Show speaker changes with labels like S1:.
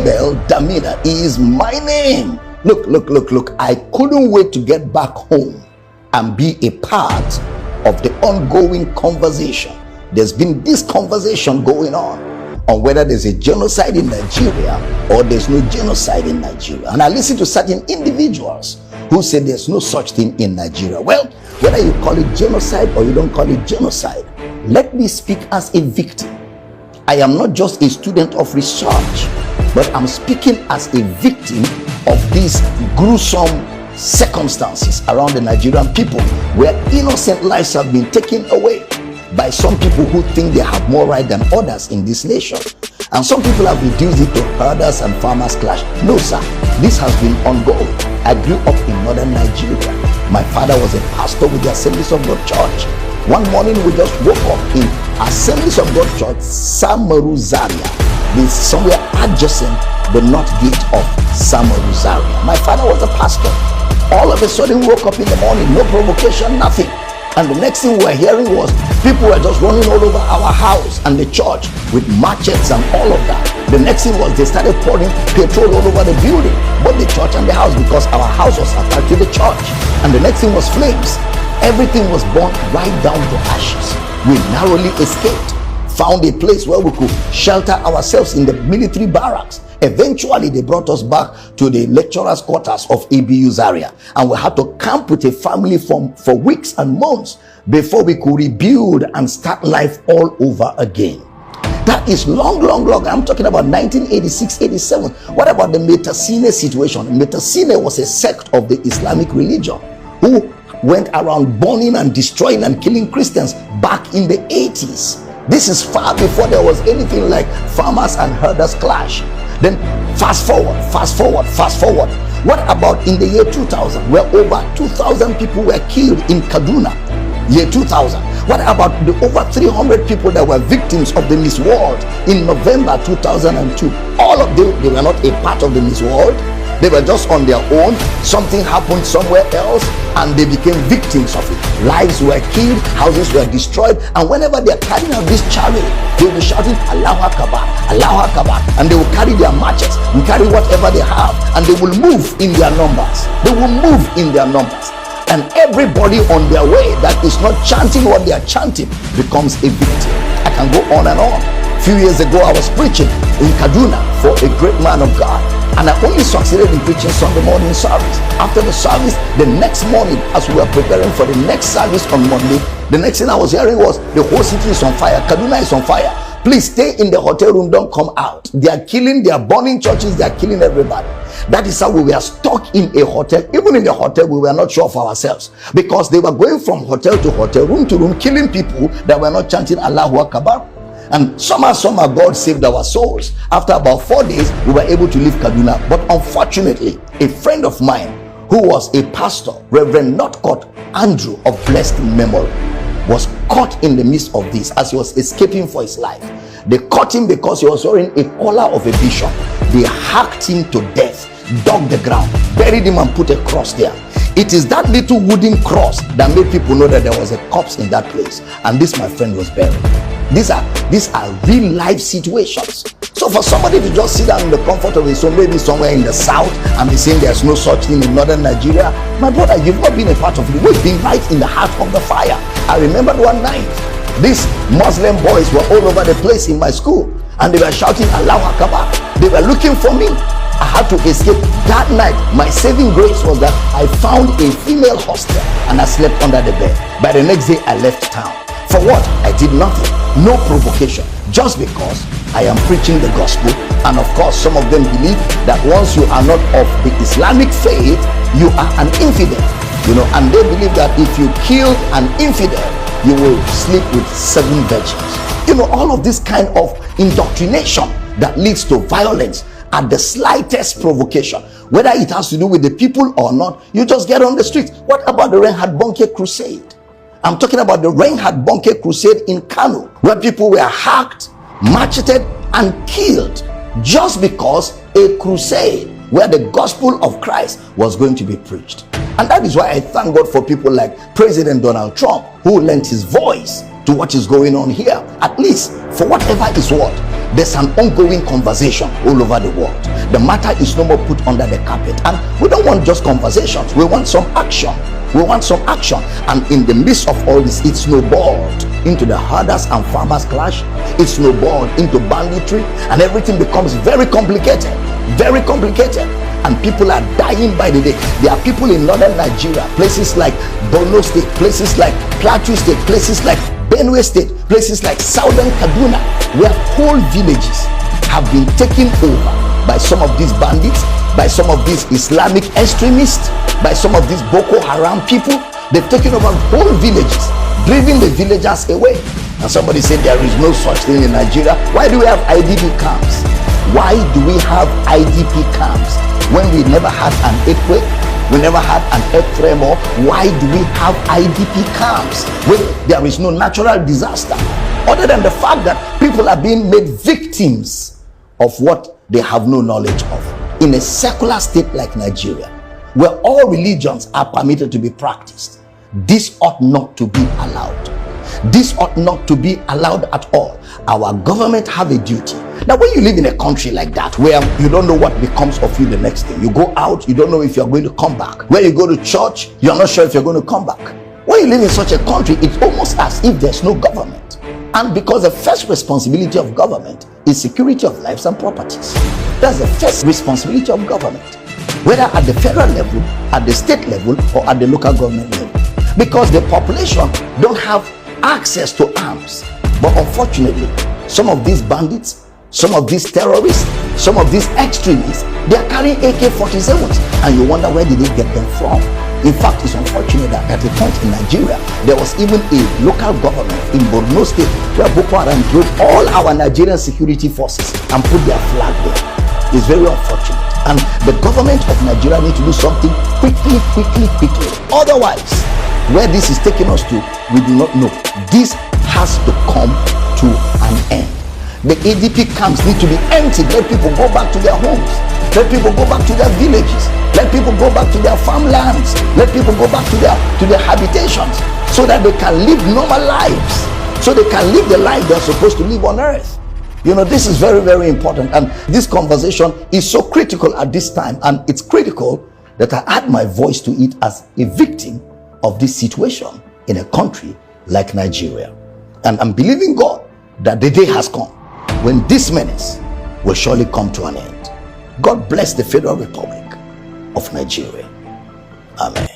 S1: Abel Damina is my name. Look. I couldn't wait to get back home and be a part of the ongoing conversation. There's been this conversation going on whether there's a genocide in Nigeria or there's no genocide in Nigeria. And I listen to certain individuals who say there's no such thing in Nigeria. Well, whether you call it genocide or you don't call it genocide, let me speak as a victim. I am not just a student of research, but I'm speaking as a victim of these gruesome circumstances around the Nigerian people, where innocent lives have been taken away by some people who think they have more right than others in this nation. And some people have reduced it to herders and farmers clash. No, sir, this has been ongoing. I grew up in northern Nigeria. My father was a pastor with the Assemblies of God Church. One morning we just woke up in Assemblies of God Church, Samaru Zaria. This somewhere adjacent the north gate of Samaru Zaria. My father was a pastor. All of a sudden we woke up in the morning, no provocation, nothing. And the next thing we were hearing was people were just running all over our house and the church with machetes and all of that. The next thing was they started pouring petrol all over the building, both the church and the house, because our house was attached to the church. And the next thing was flames. Everything was burnt right down to ashes. We narrowly escaped, found a place where we could shelter ourselves in the military barracks. Eventually, they brought us back to the lecturers' quarters of ABU Zaria, and we had to camp with a family for weeks and months before we could rebuild and start life all over again. That is long. I'm talking about 1986, 87. What about the Metasine situation? Metasine was a sect of the Islamic religion who went around burning and destroying and killing Christians back in the 80s. This is far before there was anything like farmers and herders clash. Then fast forward. What about in the year 2000, where over 2,000 people were killed in Kaduna? Year 2000. What about the over 300 people that were victims of the Miss World in November 2002? All of them, they were not a part of the Miss World. They were just on their own. Something happened somewhere else and they became victims of it. Lives were killed, houses were destroyed, and whenever they're carrying out this chariot, they will be shouting Allahu Akbar, Allahu Akbar, and they will carry their matches and carry whatever they have, and they will move in their numbers. And everybody on their way that is not chanting what they are chanting becomes a victim. I can go on and on. A few years ago, I was preaching in Kaduna for a great man of God, and I only succeeded in preaching Sunday morning service. After the service, the next morning, as we were preparing for the next service on Monday, the next thing I was hearing was the whole city is on fire. Kaduna is on fire. Please stay in the hotel room, don't come out. They are burning churches, they are killing everybody. That is how we were stuck in a hotel. Even in the hotel, we were not sure of ourselves, because they were going from hotel to hotel, room to room, killing people that were not chanting Allahu Akbar. And somehow God saved our souls. After about 4 days, we were able to leave Kaduna. But unfortunately, a friend of mine who was a pastor, Reverend Northcote Andrew of blessed memory, was caught in the midst of this as he was escaping for his life. They caught him because he was wearing a collar of a bishop. They hacked him to death, dug the ground, buried him and put a cross there. It is that little wooden cross that made people know that there was a corpse in that place, and this, my friend, was buried. These are real life situations. So for somebody to just sit down in the comfort of his home, maybe somewhere in the south, and be saying there's no such thing in northern Nigeria, my brother, you've not been a part of it. We've been right in the heart of the fire. I remember one night, these Muslim boys were all over the place in my school, and they were shouting Allahu Akbar. They were looking for me. I had to escape. That night, my saving grace was that I found a female hostel and I slept under the bed. By the next day, I left town. For what? I did nothing. No provocation. Just because I am preaching the gospel. And of course, some of them believe that once you are not of the Islamic faith, you are an infidel. And they believe that if you kill an infidel, you will sleep with 7 virgins. All of this kind of indoctrination that leads to violence at the slightest provocation, whether it has to do with the people or not, you just get on the streets. What about the Reinhard Bonnke crusade? I'm talking about the Reinhard Bonnke crusade in Kano, where people were hacked, macheted, and killed just because a crusade where the gospel of Christ was going to be preached. And that is why I thank God for people like President Donald Trump, who lent his voice to what is going on here. At least, for whatever is what, there's an ongoing conversation all over the world. The matter is no more put under the carpet. And we don't want just conversations. We want some action. We want some action. And in the midst of all this, it snowballed into the herders and farmers clash. It snowballed into banditry, and everything becomes very complicated. Very complicated. And people are dying by the day. There are people in northern Nigeria, places like Borno State, places like Plateau State, places like Benue State, places like southern Kaduna, where whole villages have been taken over by some of these bandits, by some of these Islamic extremists, by some of these Boko Haram people. They've taken over whole villages, driving the villagers away. And somebody said there is no such thing in Nigeria. Why do we have IDP camps? Why do we have IDP camps when we never had an earthquake? We never had an earth tremor. Why do we have IDP camps when there is no natural disaster? Other than the fact that people are being made victims of what they have no knowledge of. In a secular state like Nigeria, where all religions are permitted to be practiced, this ought not to be allowed. This ought not to be allowed at all. Our government have a duty. Now, when you live in a country like that, where you don't know what becomes of you the next day, you go out, you don't know if you're going to come back. When you go to church, you're not sure if you're going to come back. When you live in such a country, it's almost as if there's no government. And because the first responsibility of government is security of lives and properties. That's the first responsibility of government, whether at the federal level, at the state level, or at the local government level. Because the population don't have access to arms. But unfortunately, some of these bandits, some of these terrorists, some of these extremists, they are carrying AK-47s, and you wonder where did they get them from. In fact, it's unfortunate that at a point in Nigeria, there was even a local government in Borno State where Boko Haram drove all our Nigerian security forces and put their flag there. It's very unfortunate. And the government of Nigeria needs to do something quickly. Otherwise, where this is taking us to, we do not know. This has to come to an end. The ADP camps need to be emptied. Let people go back to their homes. Let people go back to their villages. Let people go back to their farmlands. Let people go back to their habitations, so that they can live normal lives, so they can live the life they're supposed to live on earth. You know, this is very, very important, and this conversation is so critical at this time, and it's critical that I add my voice to it as a victim of this situation in a country like Nigeria. And I'm believing God that the day has come when this menace will surely come to an end. God bless the Federal Republic of Nigeria. Amen.